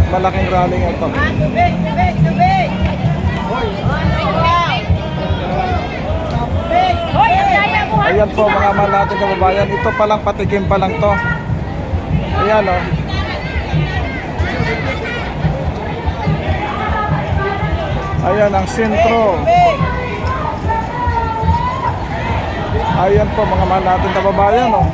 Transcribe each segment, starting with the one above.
malaking rally ito. Tubig, tubig, tubig. Ayan po mga mahal natin kababayan. Ito palang patikim pa lang to. Ayan o. Ayan ang sentro. Ayan po mga mahal natin kababayan o.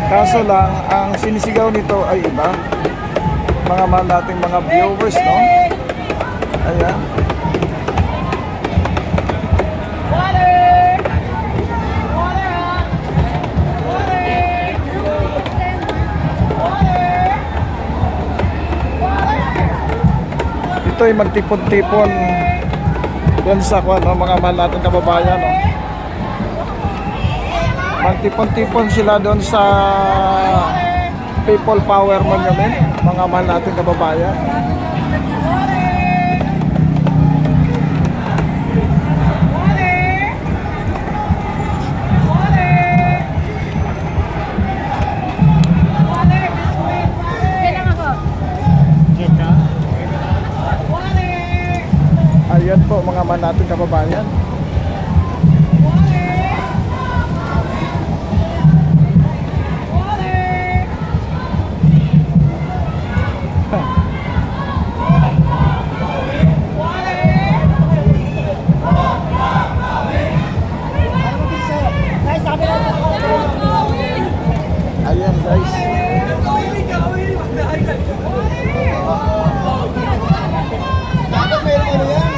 Kaso lang, ang sinisigaw nito ay iba. Mga mahal nating mga viewers, no? Ayan. Ito ay magtipon-tipon doon sa no, mga mahal nating kababayan, no? Magtipon-tipon sila doon sa People Power Monument, mga mahal natin kababayan. Ayan po mga mahal natin kababayan. Ayan guys. Dapat meron ano yan?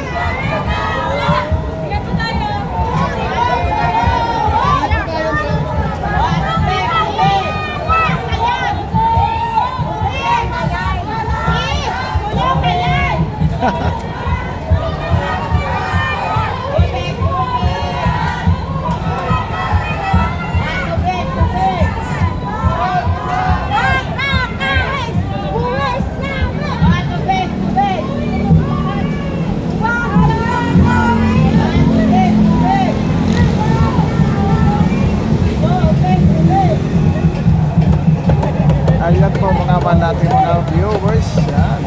Ayan po mga mahal natin mga viewers. Yan.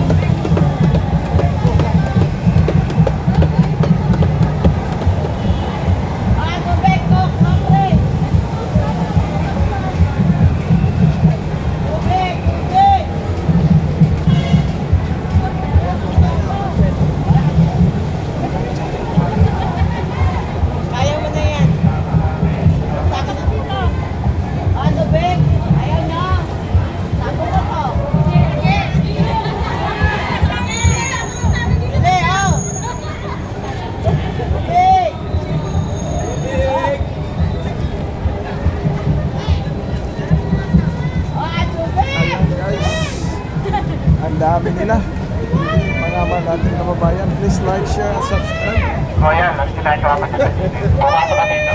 Ang dami nila. Mga mahal natin kababayan, please like, share, and subscribe. Oh yan, lagi tayo kapakas. Pumasok ka dito.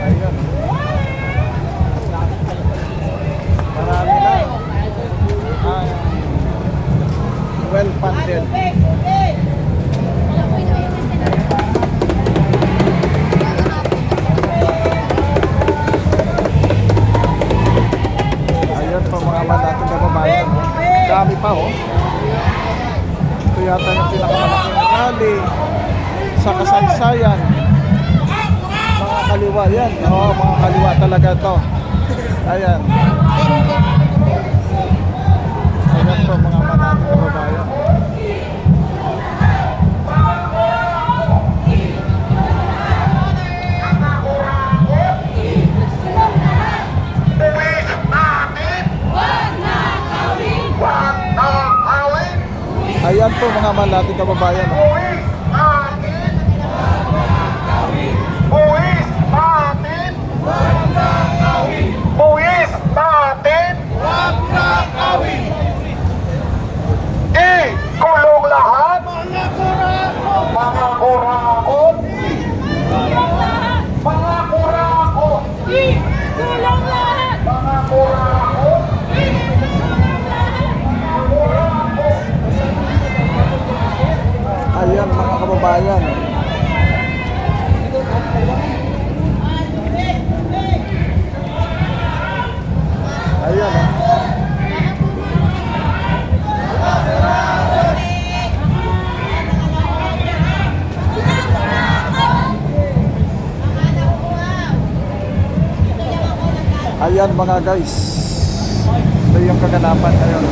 Ayun. Marami na. Ang well-funded. Ayan po mga mahal natin kababayan. Dami pa oh. Ito yata yung pinakamalaking rally sa kasaysayan. Mga kaliwa yan. Oo, mga kaliwa talaga to. Ayan. Ayan po mga mahal natin kababayan. Ayan po mga mahal natin kababayan. Buwis natin! Huwag na kawin! Buwis natin! Huwag na kawin! Kulong lahat! Mga kurakot! Mga kurakot! Mga kurakot! Kulong lahat! Mga kurakot! Ayan mga kababayan. Ayan mga guys, ito yung kaganapan ngayon.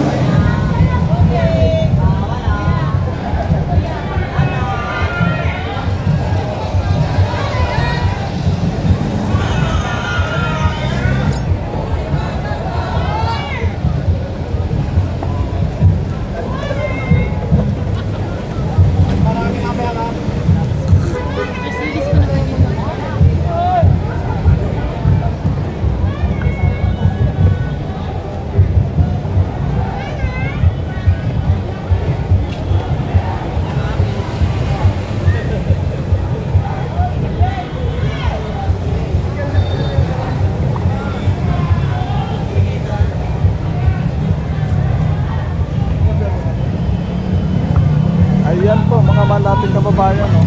Ayan po mga mahal nating kababayan, no?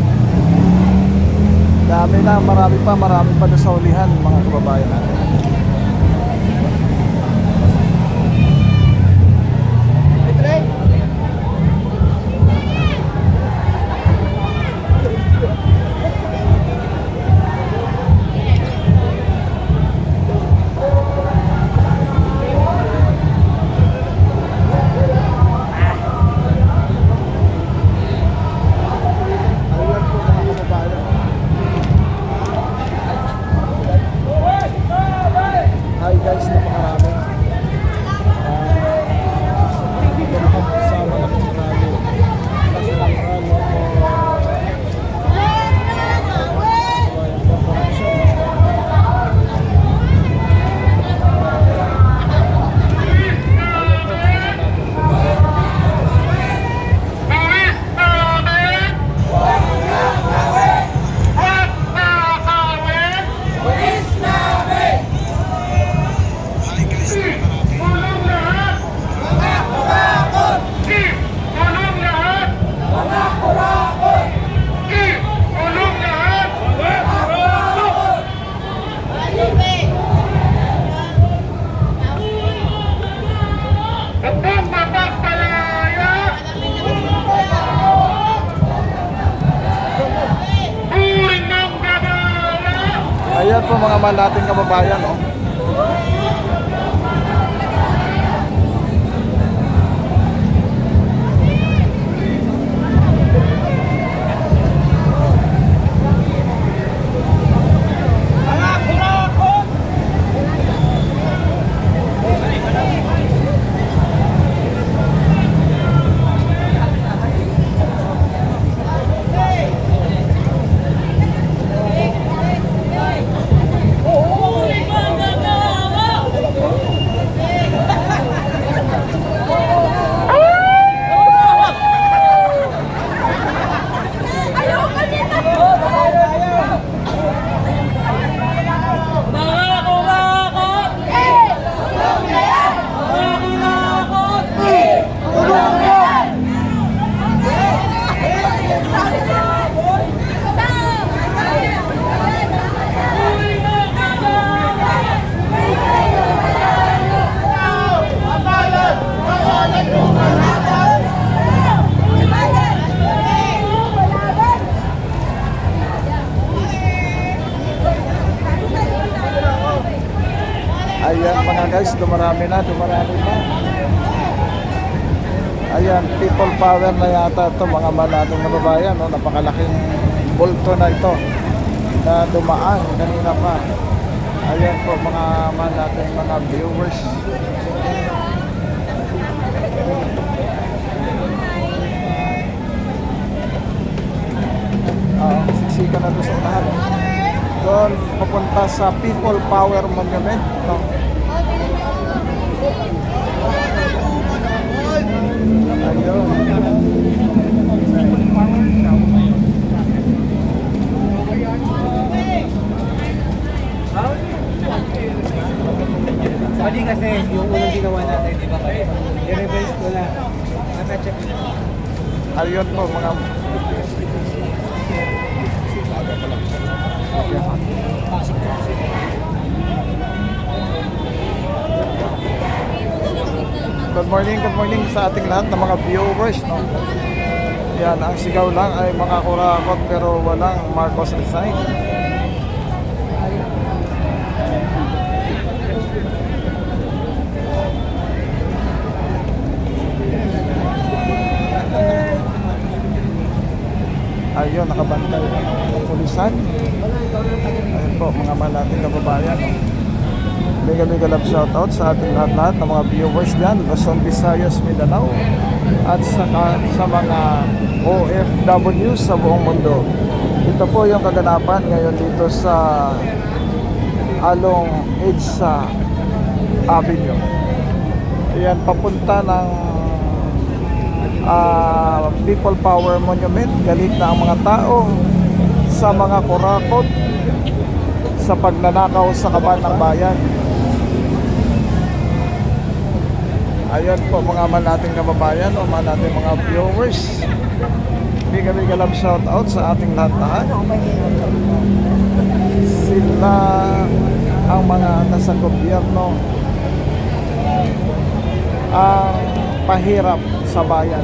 Dami na, marami pa na sa ulihan mga kababayan natin. Ayan po mga kababayan. Hi guys, napakarami. Dito na kami sa malaking rally. National rally for corruption. Ayan po mga mahal nating kababayan, no? Ayan mga guys, dumarami na. Ayan, people power na yata ito mga mahal nating kababayan, no? Napakalaking bulto na ito na dumaan kanina pa. Ayan po mga mahal nating mga viewers. Siksikan na doon sa unahan, no? Doon papunta sa People Power Monument, no? Ayun. Mali kasi yung unang ginawa natin, di ba kayo? I-reverse ko na. Nakacheck na. Ayun po mga good morning sa ating lahat ng mga viewers, no? Yan, ang sigaw lang ay mga kurakot pero walang Marcos resign. Ayun, nakabantay ang kapulisan. Ayun po, mga mahal nating kababayan. Mega love shoutout sa ating lahat-lahat ng mga viewers dyan, Luzon, Visayas, Mindanao, at sa mga OFW sa buong mundo. Ito po yung kaganapan ngayon dito sa Along EDSA Avenue. Ayan, papunta ng People Power Monument. Galit na ang mga tao sa mga kurakot sa pagnanakaw sa kaban ng bayan. Ayan po mga mahal nating kababayan o mga nating mga viewers. Mega love shout out sa ating lahat-lahat. Sila ang mga nasa gobyerno ang pahirap sa bayan.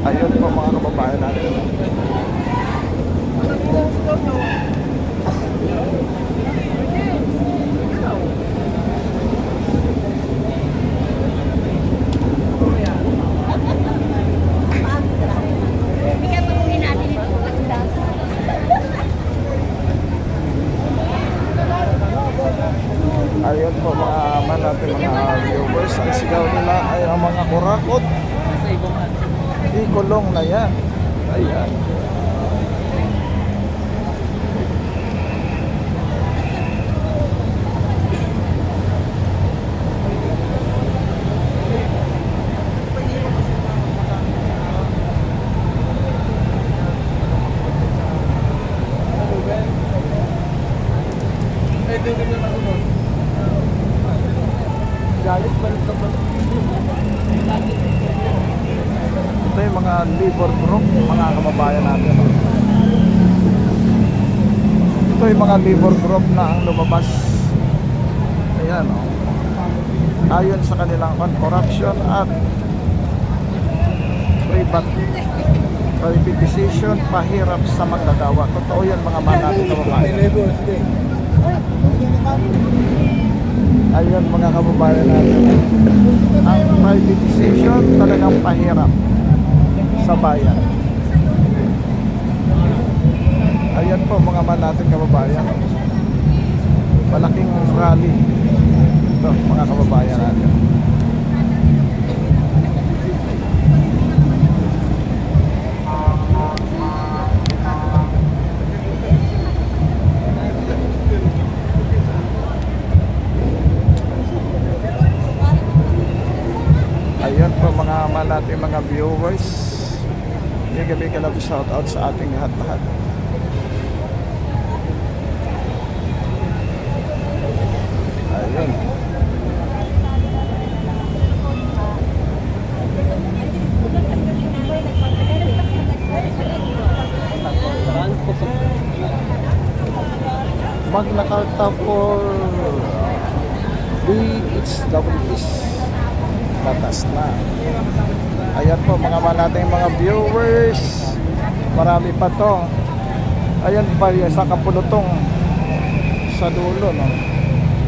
Ayun po mga kababayan natin. Ayun po mga man natin mga viewers. Ang sigaw nila ay ang mga kurakot. Ikulong na yan. Ayan. Galit balik ka pa. Ito yung mga labor group, mga kababayan natin. Ito yung mga labor group na ang lumabas. Ayan, oh. Ayon sa kanilang corruption at privatization, pahirap sa magdagawa. Totoo yan mga mahal natin kababayan. Ayun mga kababayan natin. Ang privatization talagang pahirap sa bayan. Ayan po mga mahal natin kababayan. Malaking rally ito mga kababayan natin. Ayan po mga mahal natin mga viewers. Mega love shout out sa ating lahat-lahat. Ayun. Magna Carta for DHWs. Batas na. Ayan po mga mahal nating mga viewers. Marami pa to. Ayan pa sa kapulutong sa dulo, no?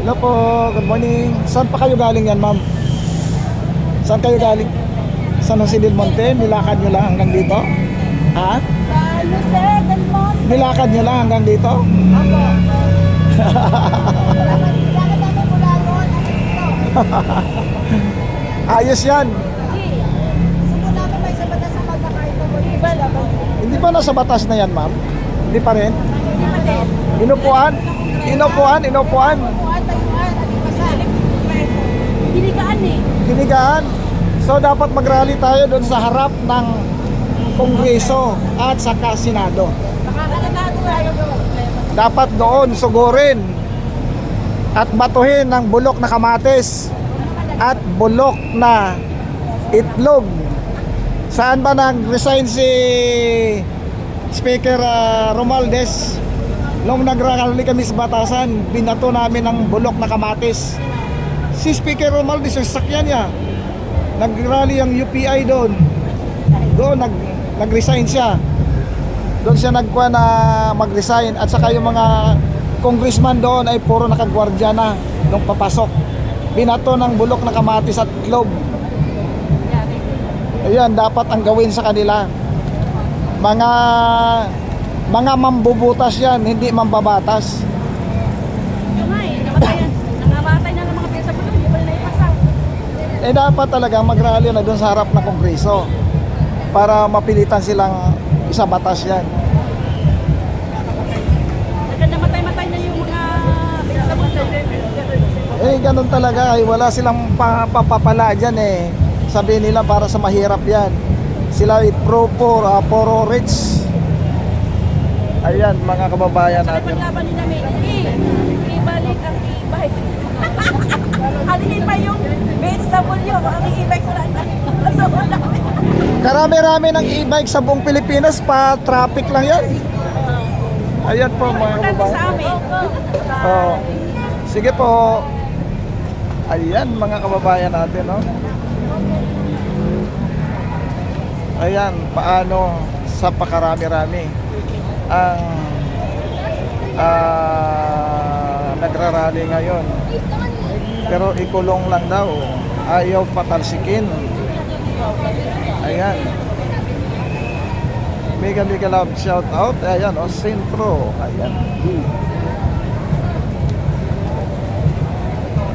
Hello po, good morning. Saan pa kayo galing yan, ma'am? Saan kayo galing? San Jose del Monte? Nilakad nyo lang hanggang dito? Ha? Sa Jose del Monte. Nilakad nyo lang hanggang dito? Opo. Lakad namin mula doon. Ayos yan. Simula namin may sa batas sa Magna Carta mo. Iba laban. Hindi pa nasa batas na yan, ma'am? Hindi pa rin? Hindi pa din. Inupuan? Inupuan? Inupuan? Buwan, tayuan, at ipasalim. Dinigaan eh. Dinigaan. So dapat mag-rally tayo doon sa harap ng Kongreso at saka Senado. Makakalagado tayo doon. Dapat doon sugurin at batuhin ng bulok na kamatis at bulok na itlog. Saan ba nag-resign si Speaker Romualdez? Nung nagrally kami sa Batasan, binato namin ng bulok na kamatis. Si Speaker Romualdez, yung sakyan niya, nagrally ang UPI doon. Doon nag-resign siya. Doon siya nagkuha na mag-resign. At saka yung mga congressman doon ay puro nakagwardya na nung papasok. Binato ng bulok na kamatis at globe. Ayan, dapat ang gawin sa kanila. Mga mambubutas yan, hindi mambabatas. Yung nga eh, nangamatay na ng mga pesa mo, hindi pa nila ipasa. Eh dapat talaga mag-rally na doon sa harap ng Kongreso para mapilitan silang isabatas yan. Namatay-matay na yung mga pesa mo. Eh ganun talaga, ay wala silang papapala dyan eh. Sabihin nila para sa mahirap yan. Sila ay pro-poor, rich. Ayan mga kababayan Sabi natin. paglaban nila may ibalik ang e-bike. Alihin pa yung BHW, ang e-bike wala na. Karami-rami ng e-bike sa buong Pilipinas, pa traffic lang yan. Ayan po mga Importante kababayan. sa amin. Oh. Sige po. Ayan mga kababayan natin, no? Ayan, paano sa pakarami-rami ang nagrarally ngayon. Pero ikulong lang daw. Ayaw patalsikin. Ayan. Mega love shout out. Ayan, Sentro. Ayan.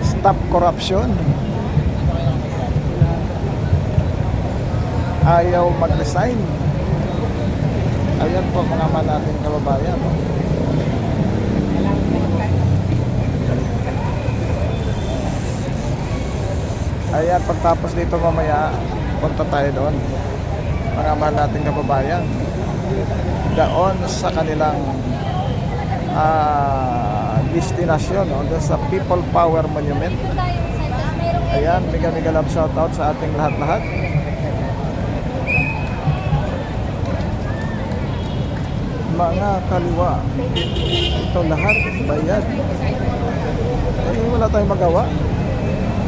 Stop corruption. Ayaw mag-resign. Ayan po mga man natin kababayan. Ayan, pagtapos dito mamaya, punta tayo doon. Mga man natin kababayan. Doon sa kanilang destinasyon, no? Doon sa People Power Monument. Ayan, mega love shoutout sa ating lahat-lahat. Mga kaliwa, ito lahat bayad. Eh, wala tayong magawa.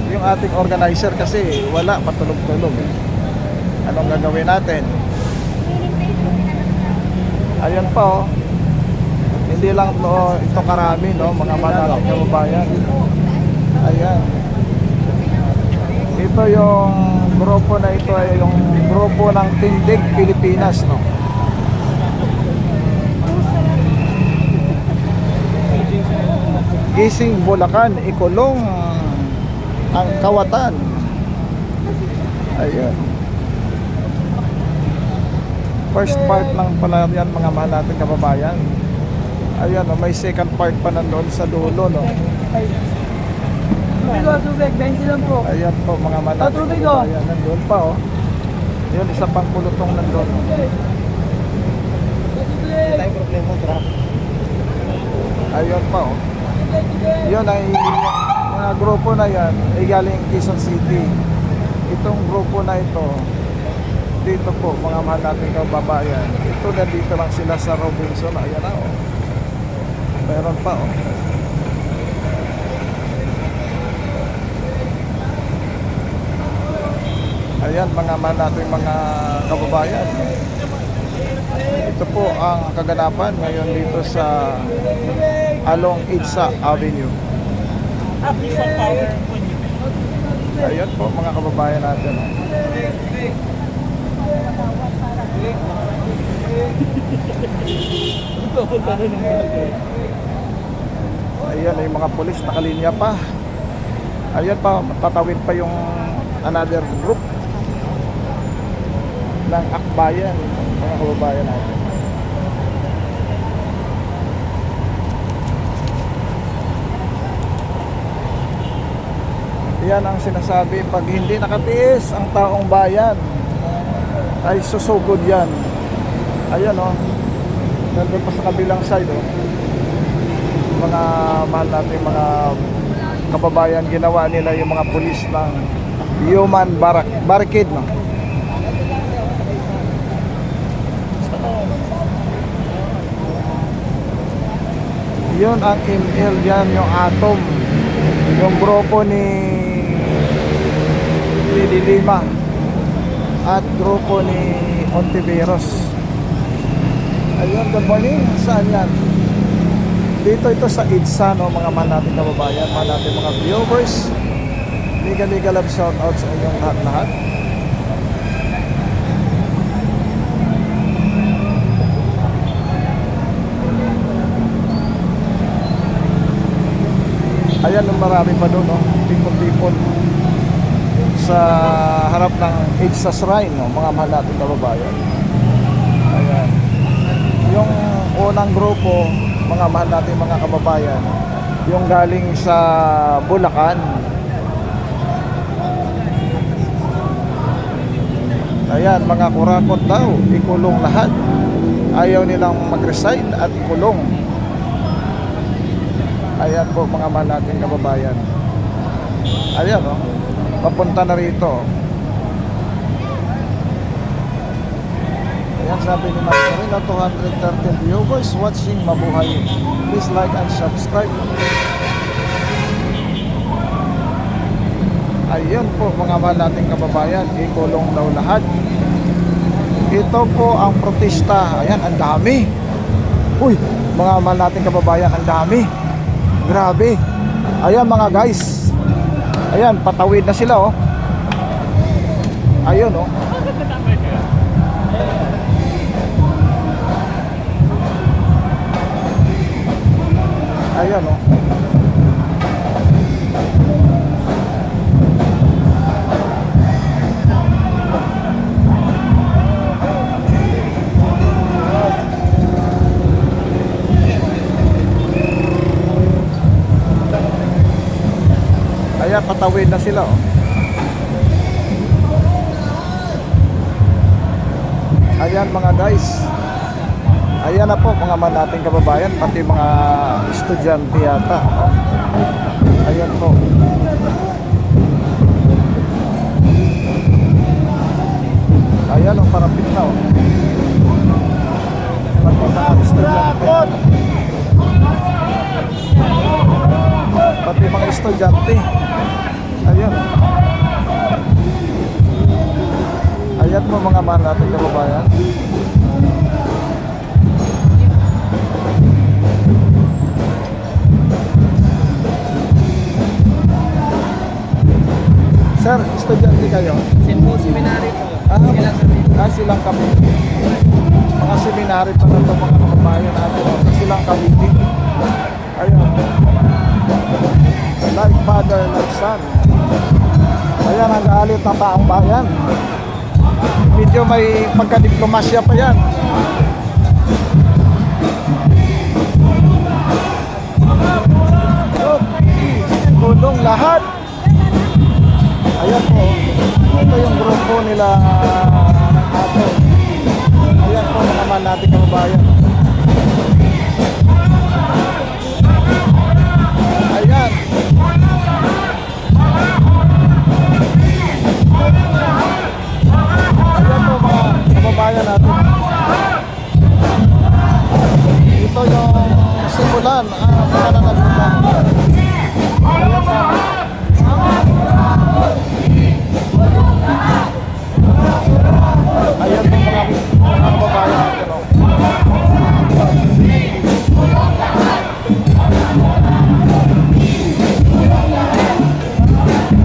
Yung ating organizer kasi wala, patulog-tulog. Anong gagawin natin? Ayan pa, oh. Hindi lang ito karami, no, mga manatang kababayan. Ayan. Ito yung grupo na ito ay yung grupo ng Tindig Pilipinas, no. Gising Bulacan, ikulong ang kawatan. Ayun. First part lang pala yan mga mahal natin kababayan. Ayan, may second part pa nandoon sa dulo, no. Ayan po mga mahal natin kababayan. Nandoon pa, oh. Yun, isa pang pulutong nandoon. Hindi tayong problema, traffic. Ayun pa, oh. Yun ay mga grupo na yan ay galing Quezon City. Itong grupo na ito dito po mga mahal natin kababayan, ito nandito lang sila sa Robinson. Ayan na, oh. Meron pa, oh. Ayan mga mahal natin mga kababayan, ito po ang kaganapan ngayon dito sa along Idsa Avenue. Ayan po mga kababayan natin. Ayan ay mga pulis nakalinya pa. Ayan pa, tatawid pa yung another group ng akbayan mga kababayan natin. Yan ang sinasabi, pag hindi nakatiis ang taong bayan ay susugod yan. Ayan, oh. Nandun pa sa kabilang side, oh. Mga mahal natin mga kababayan, ginawa nila yung mga pulis ng human barricade, no. Yun ang ML, yan yung Atom. Yung grupo ni Lima at grupo ni Ontiveros. Ayun, good morning. Saan yan? Dito ito sa EDSA, no, mga mahal natin kababayan, mahal natin mga viewers. Liga love shoutout sa inyong lahat-lahat. Ayan, marami pa doon, no? Tipon-tipon sa harap ng EDSA Shrine, no? Mga mahal natin kababayan. Ayan. Yung unang grupo, mga mahal natin mga kababayan, yung galing sa Bulacan. Ayan, mga kurakot daw, ikulong lahat. Ayaw nilang mag-resign at ikulong. Ayan po mga mahal natin kababayan. Ayan, oh, papunta na rito. Ayan, sabi ni Marcelina, 213 viewers watching, mabuhay. Please like and subscribe. Ayan po mga mahal nating kababayan, ikulong daw lahat. Ito po ang protesta. Ayan, ang dami. Uy, mga mahal nating kababayan, ang dami. Grabe. Ayan mga guys. Ayan, patawid na sila, oh. Ayun, oh. Ayan, oh. Ayan, patawid na sila, oh. Ayan mga guys. Ayan na po mga man nating kababayan, pati mga estudyante yata, oh. Ayan po. Ayan, oh, parapit na, oh. Pati mga estudyante. Pati mga estudyante. Ayan. Ayan po mga mahal natin kababayan. Sir, estudyante kayo? Simpo seminary po. Silang kami. Mga seminary pa na ito mga kababayan natin. Silang kami. Ayan. Like father, like son. Ayan ang galit ng taong bayan. Medyo may pagka-diplomasya pa yan. Tulong lahat. Ayan po. Ito yung grupo nila ng ato. Ayan po naman natin kababayan. Ayan. Ayan po mga kababayan natin. Ito yung simulan. Pananalitan. Ayan po. Ayan po mga kababayan natin.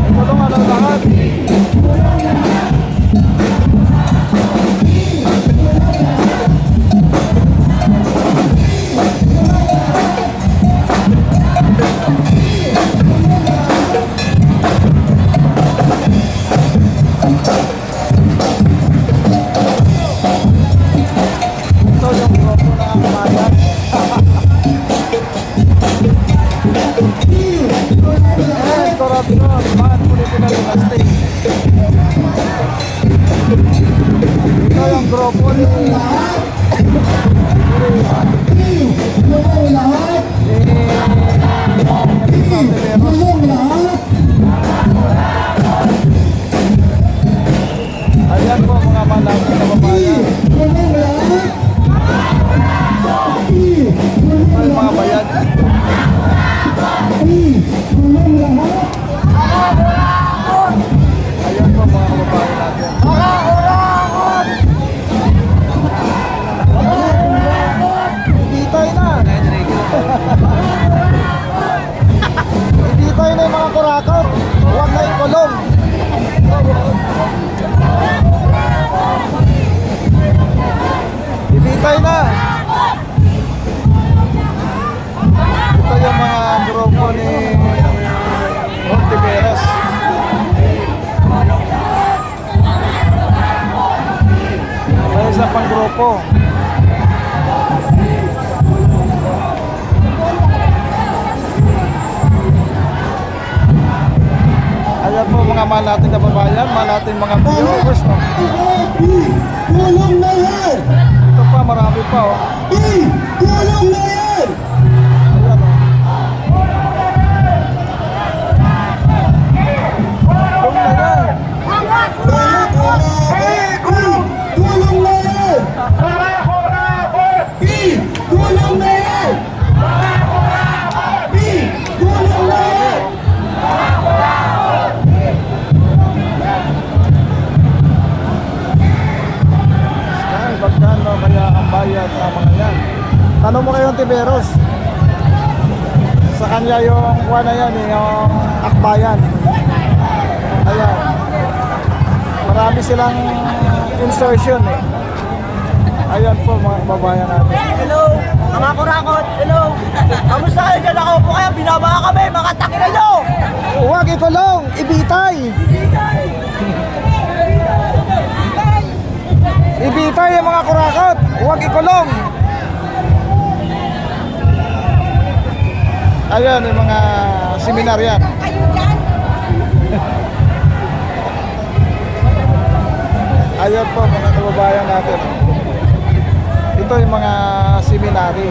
Tulungan ang lahat. grupo. Ayan po mga mahal nating kababayan, mahal nating mga viewers, no? Tulong na yan! Ito pa, marami pa, oh. Tulong na yan! Ayan, oh. Tulong na yan. Tulong na yan! Tulong na yan! Tulong na yan! Ay, magkano kaya ang bayad ng mga yan? Tanong mo kayong Tiberos. Sa kanya yung kuha na yan, yung akbayan. Ayan. Marami silang insertion eh. Ayan po mga kababayan natin. Hello, mga kurakot. Hello. Kamusta kayo dyan? Ako po kaya binabaka kami, mga takina nyo. Huwag ikulong, ibitay. Ibitay yung mga kurakot. Huwag ikulong. Ayan yung mga seminar yan. Kayo dyan? Ayan po mga kababayan natin. Ito yung mga seminary.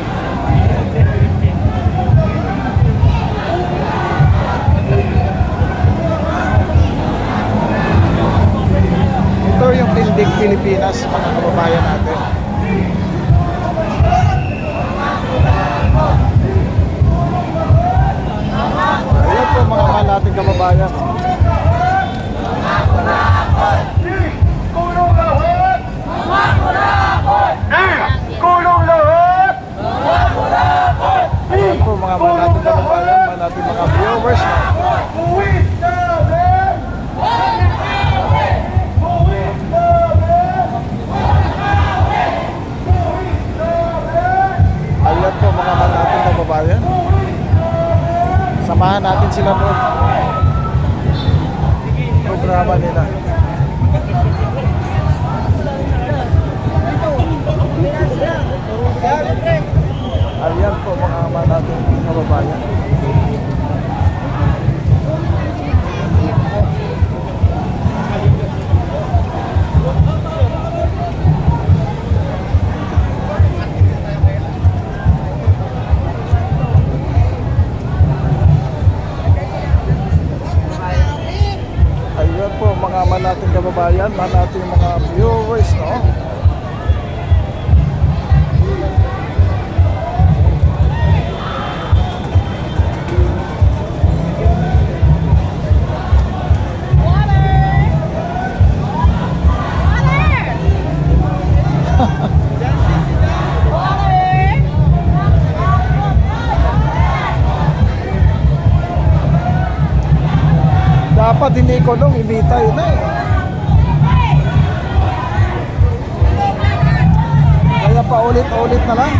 Ito yung Tindig Pilipinas mga kababayan natin. Ayan po mga mahal nating kababayan. Ayan po mga mahal nating kababayan, mahal nating mga viewers. Ayan po mga mahal nating kababayan. Samahan natin sila doon. Programa nila. Ayan po mga mahal nating kababayan. Ayan po mga mahal nating kababayan, mahal nating mga viewers, no? Dapat hindi kulong, ibitay na eh. Kaya pa ulit-ulit na lang.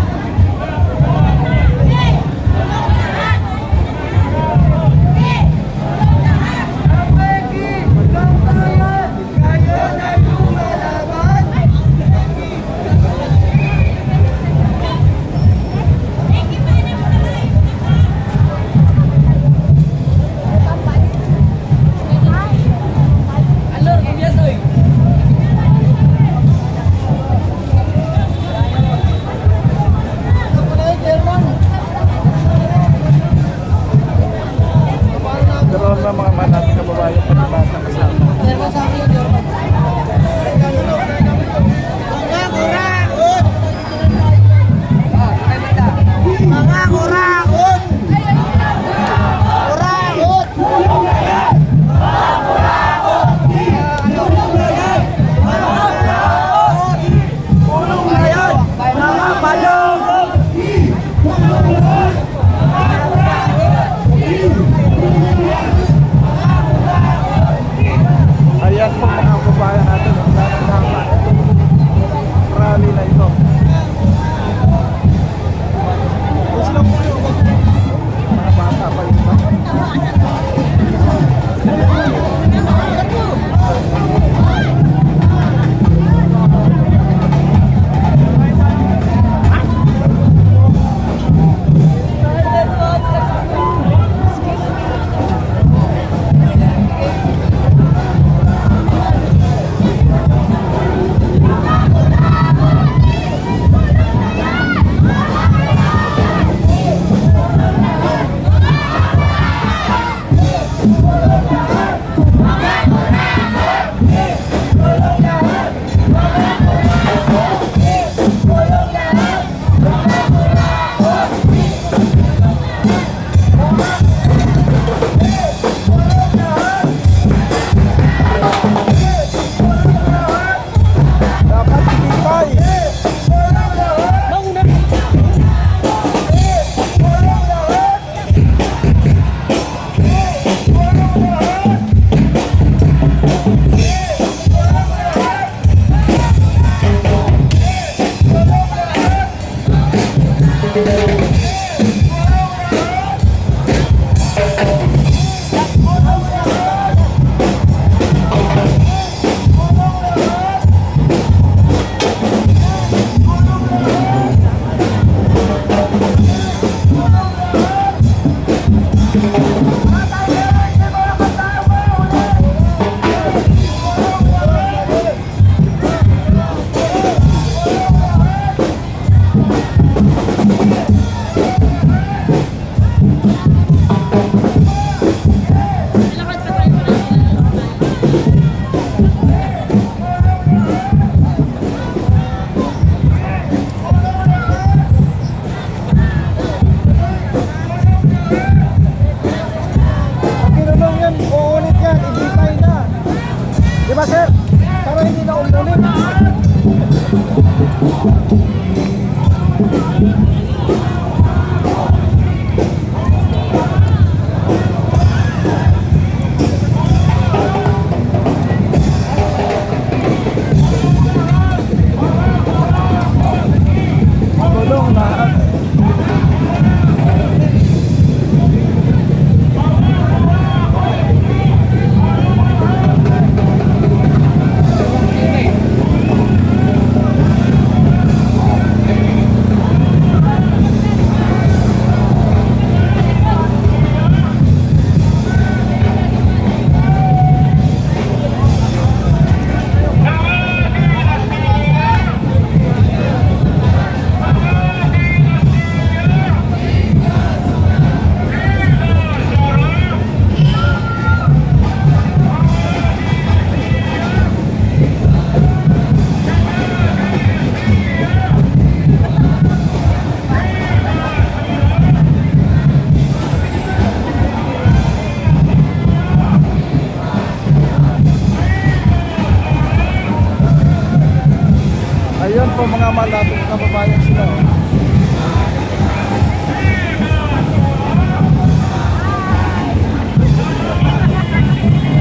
mga mahal natin kababayan sila. Oh.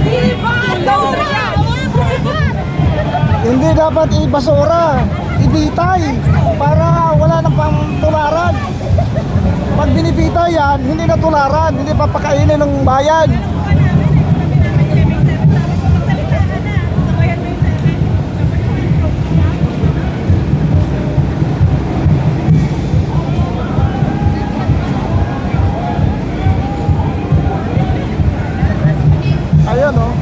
Diba? Sobra! Hindi dapat ibasura, ibitay para wala nang pangtularan. Pag binibitay yan, hindi na tularan, hindi papakainin ng bayan. Ayan oh.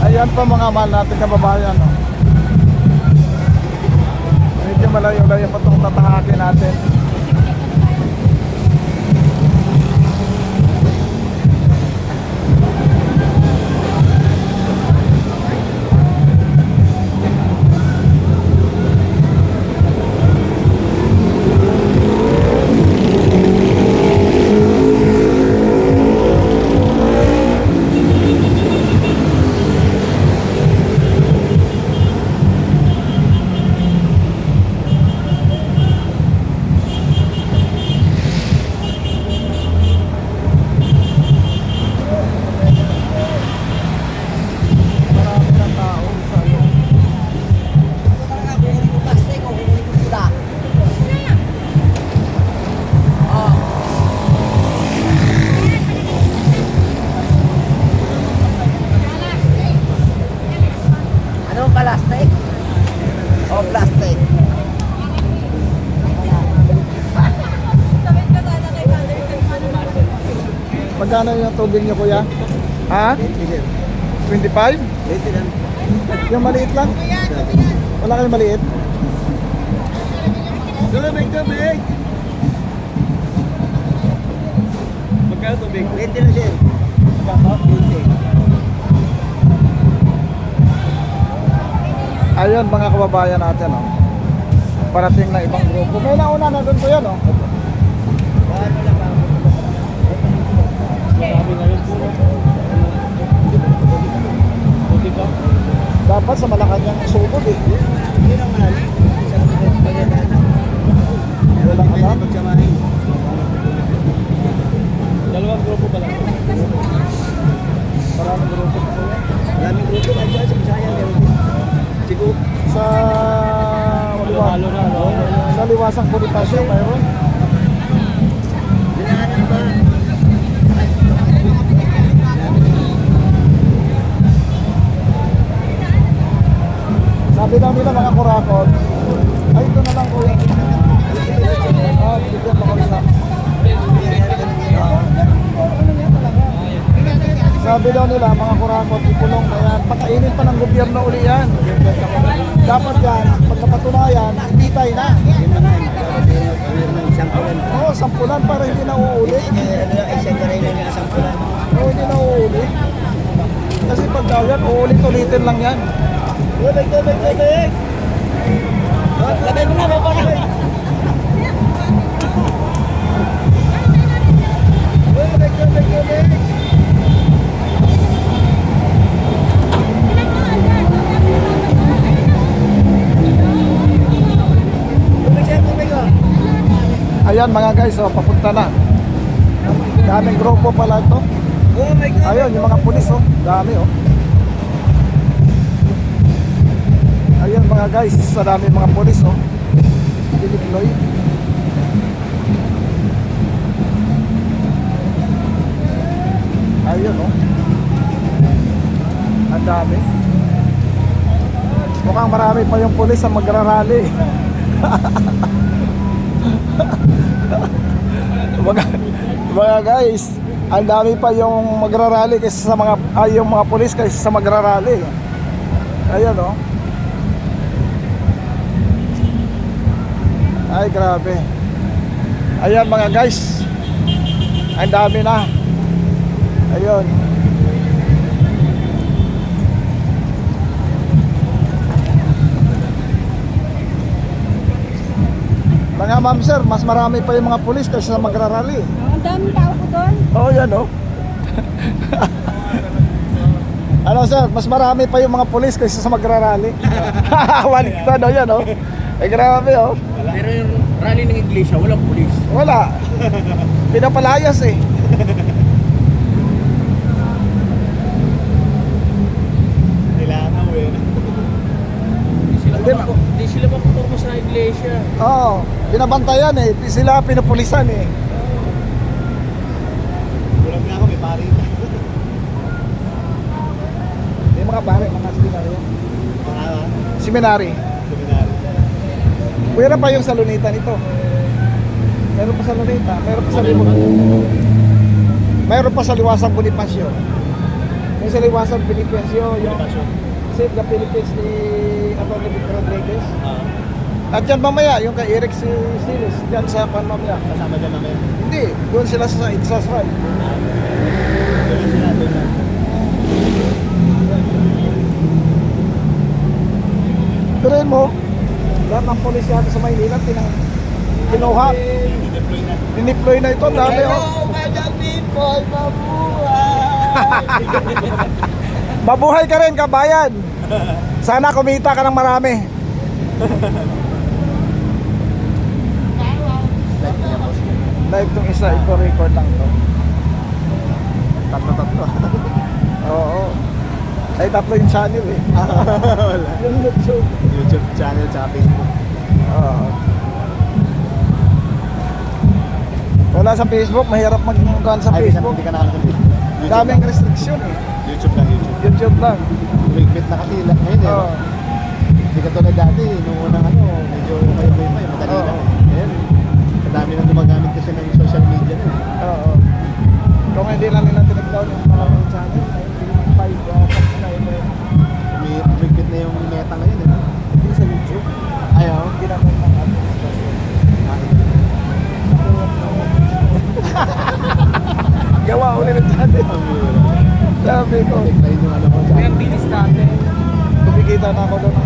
Ayan pa mga mahal natin kababayan. No? Medyo malayo-layo pa itong tatahakin natin. Anong plastic? O plastic? Magkano yung tubig niyo kuya? Ha? 25? Yung maliit lang? Wala kayong maliit? Tubig! Magkano tubig? 20 na siya. Ayun mga kababayan natin oh. Parating na ibang grupo. May nauna na doon kuya no? Dapat sa Malacanang sugod eh. Hindi naman. Wala ka lang. Dalawang grupo pa lang. Maraming grupo pa kuya. Maraming grupo na dyan sa Bisaya. Siguro. Sa Halo na, no? sa Liwasang Bonifacio mayroon. Dinahanan ba? Sabi daw nila mga kurakot, ay ito na lang kuya. Bigyan mo ko isa. Sabi daw nila mga kurakot, ikulong na yan. Pakainin pa ng gobyerno uli yan. Dapat yan, pag napatunayan, bitay na. Oo, sampulan para hindi na uuli. Oo, hindi na uuli. Kasi pag daw yan, uulit-ulitin lang yan. Tubig! Lagay mo na, may pa na. Ayan mga guys, oh, papunta na. Daming grupo pala ito. Oh my God! Ayun, yung mga pulis, oh. Dami, oh. Ayun mga guys, sa dami mga pulis, oh. Diniploy. Ayun, oh. Ang dami. Mukhang mukhang marami pa yung pulis ang magrarally. mga guys, ang dami pa yung magrarally kaysa sa yung mga pulis kaysa sa magrarally. Ayan oh. Ay grabe. Ayan mga guys, ang dami na. Ayun. Mga ma'am sir, mas marami pa yung mga pulis kaysa sa magrarally. Ang daming tao po doon. Oh, yan oh. Ano sir, mas marami pa yung mga pulis kaysa sa magrarally. Baliktad oh, yan oh. Ay grabe oh. Pero yung rally ng iglesia, walang pulis. Wala. Pinapalayas eh. Kailangan mo yun. Hindi sila mapuporma sa iglesia. Oo, binabantayan eh. Sila pinupulisan eh. Walang nga ako, may pari. May mga pare, mga seminary. Seminary. Seminary. Pwera pa yung sa Lunita nito. Meron pa sa Lunita. Meron pa sa Meron pa sa Liwasang Bonifacio. Yung sa Liwasang Bonifacio, yung Save the Philippines ni Atty. Victor Rodriguez. At yan mamaya, yung kay Eric Silis, dyan sa mamaya. Kasama dyan namin. Hindi, doon sila sa Itzas Ride. Doon sila, doon lang. Tuloy mo, lahat ng polis yata sa Maynila, kinuha. I-deploy na. Dineploy na ito, dami oh. Madam people, mabuhay! Mabuhay ka rin, kabayan. Sana kumita ka ng marami. Live tong isa, ito record lang to. Tatlo. Oo. Ay, tatlo yung channel eh. Wala. Yung YouTube. YouTube channel tsaka Facebook. Oo. Wala sa Facebook, mahirap mag-unggan sa Facebook. Hindi ka nakakita sa Facebook. YouTube Daming lang. restriction eh. YouTube lang, YouTube. YouTube lang. Umigpit na kasi ngayon eh. Oo. Hindi ka tulad dati, nung unang medyo kayo-kayo pa, madali Oo. lang eh. Ngayon, madami nang gumagamit kasi ng social media na eh. Oo. Kung hindi lang nila tinag-down yung maraming channel, ay hindi 5 na yun. Umigpit na yung meta ngayon eh. Hindi sa YouTube. Ayaw. Ginamit ng administrasyon. Gawa ulit ng channel. Sabi ko. Decline yung ano ko. Yung bilis natin. Kumikita na ako doon ng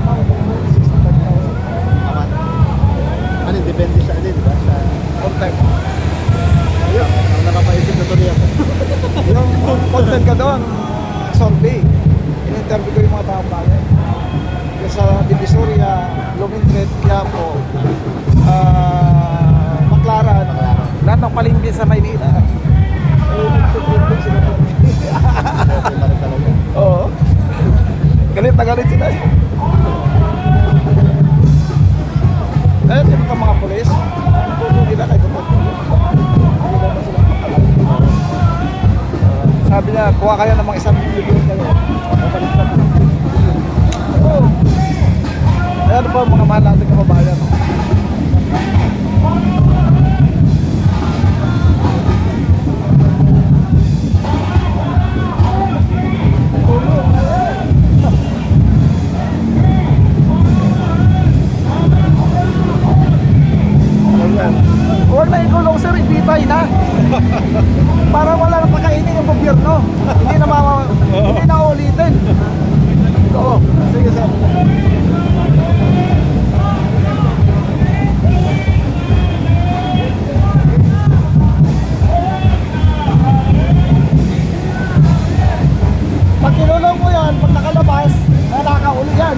65,000. Amat. Ano, depende sa ano, di ba? Sa Full time. ayun, ang nakapaisip na tuloy ako. Yung content ka doon, survey. In-interview ko yung mga taong bayan. Yung sa Divisoria, Lumintret, Quiapo, Baclaran, lahat ng palengke sa Maynila. Eh, nagtutrending sila doon. Depende pa rin talaga. Oo. Galit na galit sila eh. Eh, yun pa mga polis. Hindi na kahit ito. Sabi niya, kuha kayo ng mga 1 million kayo. Babalik na. Oo. Ayan po mga mahal natin kababayan. Huwag na ikulong sir, ibitay na. Para wala nang pakainin yung gobyerno. Hindi na ulitin. Oo, sige sir. Pag kinulong mo yan, pag nakalabas, nakakauli yan.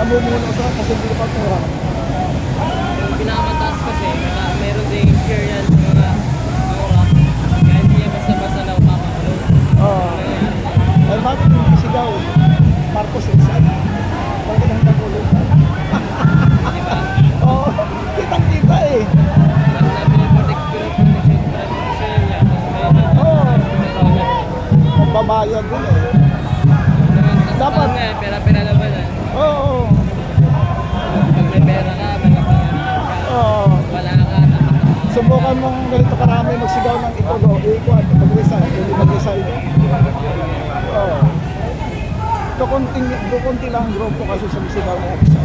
namumuno sa kasi hindi pa tura. Yung pinakamataas kasi, meron din share yan sa mga rock. Kaya hindi niya basta-basta na umapakulong. Oo. Ay, bakit yung sigaw? Marcos inside. Bakit ang nakulong? Di ba? Oo, kitang-kita eh. Protection niya. Oo. Magbabayad din eh. Dapat. Pera-pera naman ah. Oo. Pag may pera ka, Oo. wala ka, Subukan mong ganito karami magsigaw ng itulo. Ikuan, mag-resign. Hindi mag-resign. Oo. Kukunti lang ang grupo kasi sumisigaw na isa.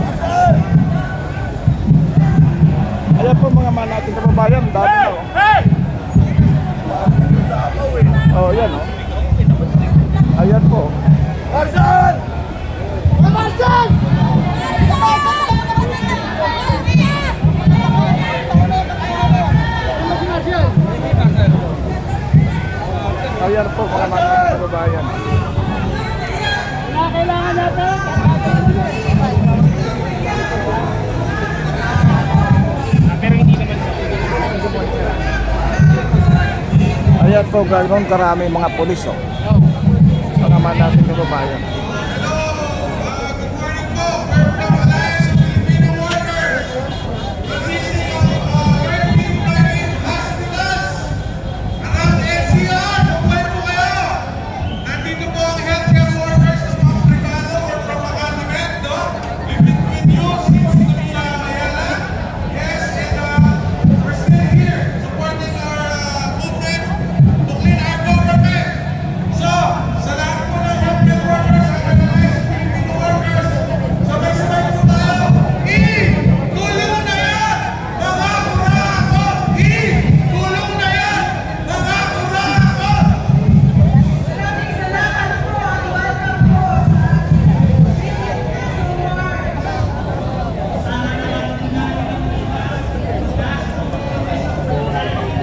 Ayan po mga man natin kababayan, dami na oh. Oh, yan oh. Ayan po. Marshal! Marshal! Ayan po mga man natin kababayan. Kailangan natin. Ayan po ganoon karami mga pulis oh. Mga man natin kababayan. Nandito po ang healthcare workers ng mga Brigado or Propaganda Men, no? We've been with you since the Ayala. Yes, and we're still here supporting our movement to clean our government. So, sa lahat po ng healthcare workers at organized Filipino workers, sabay-sabay po tayo. Tulong na yan! Mga kurako! Tulong na yan! Mga kurako!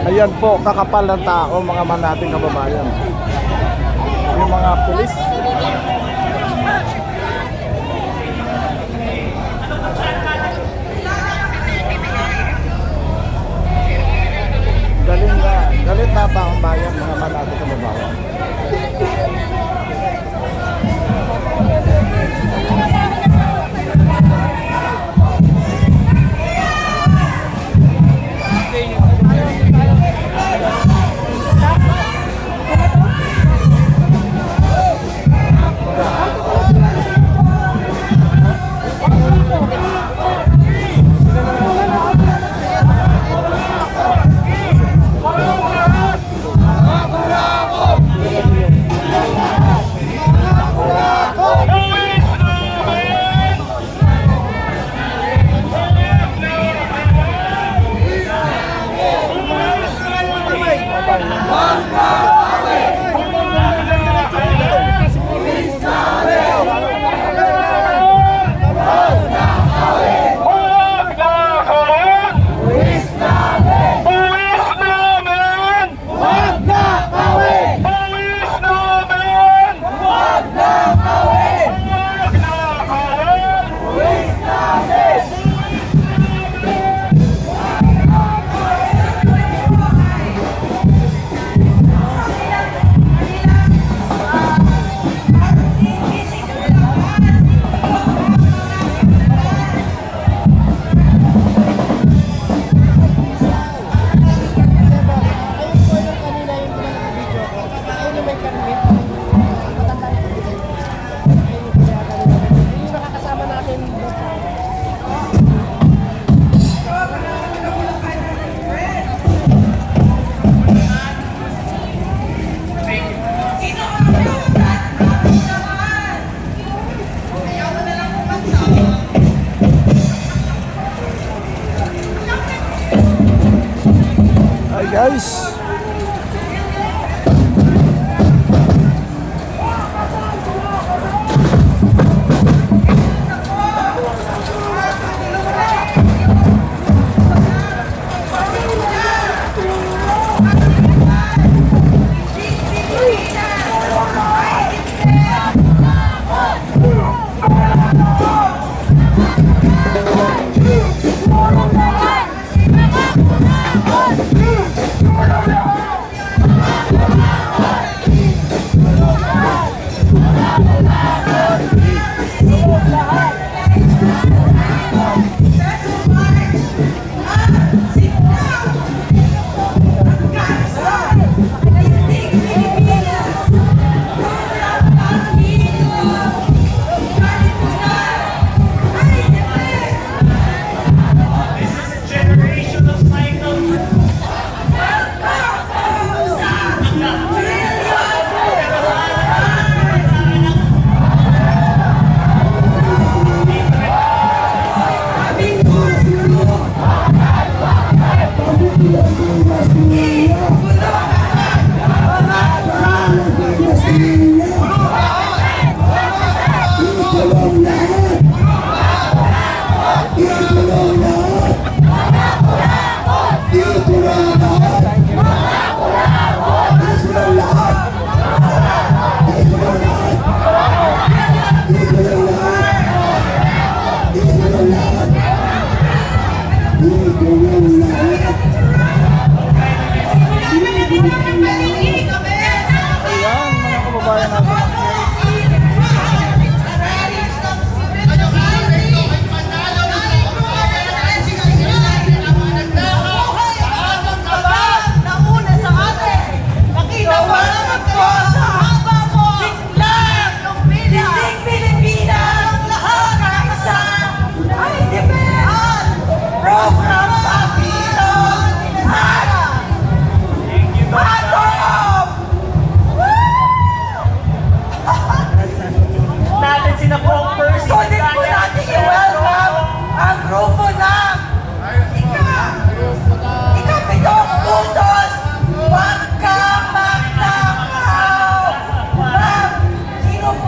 Ayan po, kakapal ng tao mga man nating kababayan. Yung mga pulis. Galit na ba ang bayan mga man nating kababayan. Hi guys.